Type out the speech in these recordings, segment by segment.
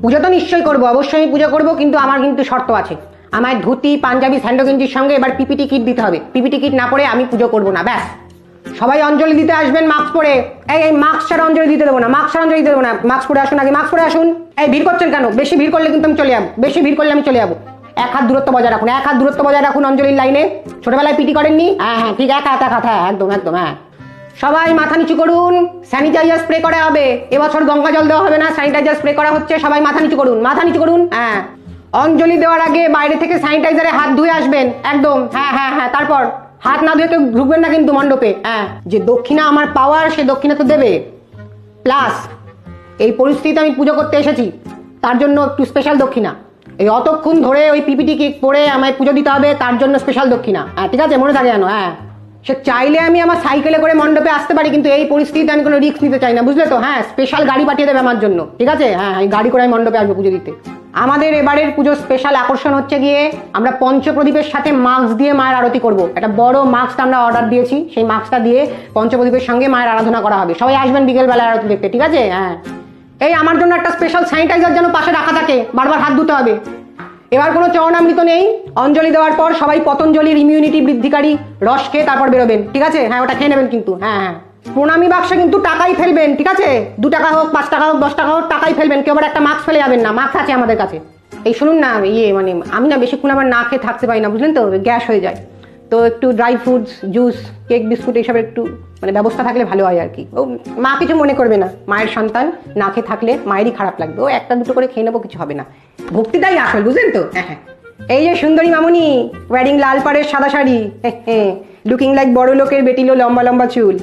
পুজো তো নিশ্চয়ই করবো, অবশ্যই আমি পুজো করবো, কিন্তু আমার কিন্তু শর্ত আছে। আমার ধুতি পাঞ্জাবি স্যান্ডো গেঞ্জির সঙ্গে এবার পিপিটি কিট দিতে হবে। পিপিটি কিট না পরে আমি পুজো করবো না, ব্যাস। সবাই অঞ্জলি দিতে আসবেন মাস্ক পরে। এই মাস্ক ছাড়া অঞ্জলি দিতে দেবো না, মাস্ক ছাড়া অঞ্জলি দিতে দেবো না। মাস্ক পরে আসুন, আগে মাস্ক পরে আসুন। এই ভিড় করছেন কেন? বেশি ভিড় করলে কিন্তু আমি চলে যাবো, বেশি ভিড় করলে আমি চলে যাবো। 1 হাত দূরত্ব বজায় রাখুন, 1 হাত দূরত্ব বজায় রাখুন অঞ্জলির লাইনে। ছোটবেলায় পিটি করেননি? হ্যাঁ হ্যাঁ ঠিক, 1 হাত 1 হাত, হ্যাঁ একদম একদম, হ্যাঁ। সবাই মাথা নিচু করুন, স্যানিটাইজার স্প্রে করা হবে। এবছর গঙ্গা জল দেওয়া হবে না, স্যানিটাইজার স্প্রে করা হচ্ছে। সবাই মাথা নিচু করুন, মাথা নিচু করুন, হ্যাঁ। অঞ্জলি দেওয়ার আগে বাইরে থেকে স্যানিটাইজারে হাত ধুয়ে আসবেন, একদম, হ্যাঁ হ্যাঁ হ্যাঁ। তারপর হাত না ধুয়ে কেউ ঢুকবেন না কিন্তু মণ্ডপে, হ্যাঁ। যে দক্ষিণা আমার পাওয়ার, সে দক্ষিণা তো দেবে। প্লাস এই পরিস্থিতিতে আমি পুজো করতে এসেছি, তার জন্য একটু স্পেশাল দক্ষিণা। এই অতক্ষণ ধরে ওই পিপিটি কিট পরে আমায় পুজো দিতে হবে, তার জন্য স্পেশাল দক্ষিণা, হ্যাঁ ঠিক আছে, মনে থাকে জানো, হ্যাঁ। সে চাইলে আমি আমার সাইকেলে করে মণ্ডপে আসতে পারি, কিন্তু এই পরিস্থিতিতে আমি কোনো রিস্ক নিতে চাই না, বুঝলে তো? হ্যাঁ, স্পেশাল গাড়ি পাঠিয়ে দেবে আমার জন্য, ঠিক আছে? হ্যাঁ, এই গাড়ি করে আমি মণ্ডপে আসবো পুজো দিতে। আমাদের এবারের পুজোর স্পেশাল আকর্ষণ হচ্ছে গিয়ে আমরা পঞ্চপ্রদীপের সাথে মাস্ক দিয়ে মায়ের আরতি করব। একটা বড় মাস্ক আমরা অর্ডার দিয়েছি, সেই মাস্কটা দিয়ে পঞ্চপ্রদীপের সঙ্গে মায়ের আরাধনা করা হবে। সবাই আসবেন বিকেলবেলা আরতি দেখতে, ঠিক আছে? হ্যাঁ। এই আমার জন্য একটা স্পেশাল স্যানিটাইজার যেন পাশে রাখা থাকে, বারবার হাত ধুতে হবে। এবার কোনো চরণামৃত নেই। অঞ্জলি দেওয়ার পর সবাই পতঞ্জলির ইমিউনিটি বৃদ্ধিকারী রস খেয়ে তারপর বেরোবেন, ঠিক আছে? হ্যাঁ, ওটা খেয়ে নেবেন কিন্তু, হ্যাঁ হ্যাঁ। প্রণামী বাক্সে কিন্তু টাকাই ফেলবেন, ঠিক আছে? 2 টাকা হোক, 5 টাকা হোক, 10 টাকা হোক, টাকাই ফেলবেন। কেউ আবার একটা মাস্ক ফেলে যাবেন না, মাস্ক আছে আমাদের কাছে। এই শুনুন না, মানে আমি না বেশিক্ষণ আবার না খেয়ে থাকতে পারি না, বুঝলেন তো? গ্যাস হয়ে যায়। তো একটু dry fruits, juice, cake, biscuit এইসবের একটু মানে ব্যবস্থা থাকলে ভালো হয় আর কি। ও মা কিছু মনে করবে না, মায়ের সন্তান না খেয়ে থাকলে মায়েরই খারাপ লাগবে। ও 1-2 করে খেয়ে নেবো, কিছু হবে না। ভক্তিটাই আসল, বুঝলেন তো? হ্যাঁ হ্যাঁ। এই যে সুন্দরী মামুনি, ওয়ারিং লাল পাড়ের সাদা শাড়ি, লুকিং লাইক বড় লোকের বেটিলো, লম্বা লম্বা চুল।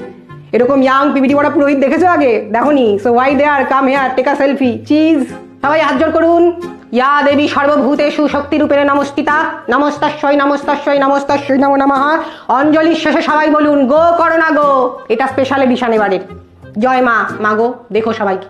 এরকম ইয়াং পিপিটি পড়া পুরোহিত দেখেছো আগে? দেখোনি? So why there, come here, take a selfie, cheese. সবাই হাত জোড় করুন। ইয়া দেবী সর্বভূতেষু শক্তি রূপেণ নমস্কৃতা, নমস্তাস্যৈ নমস্তাস্যৈ নমস্তাস্যৈ নমো নমঃ। অঞ্জলির শেষে সবাই বলুন গো করোনা গো। এটা স্পেশাল এডিশন এবারের। জয় মা, মা গো, দেখো সবাইকে।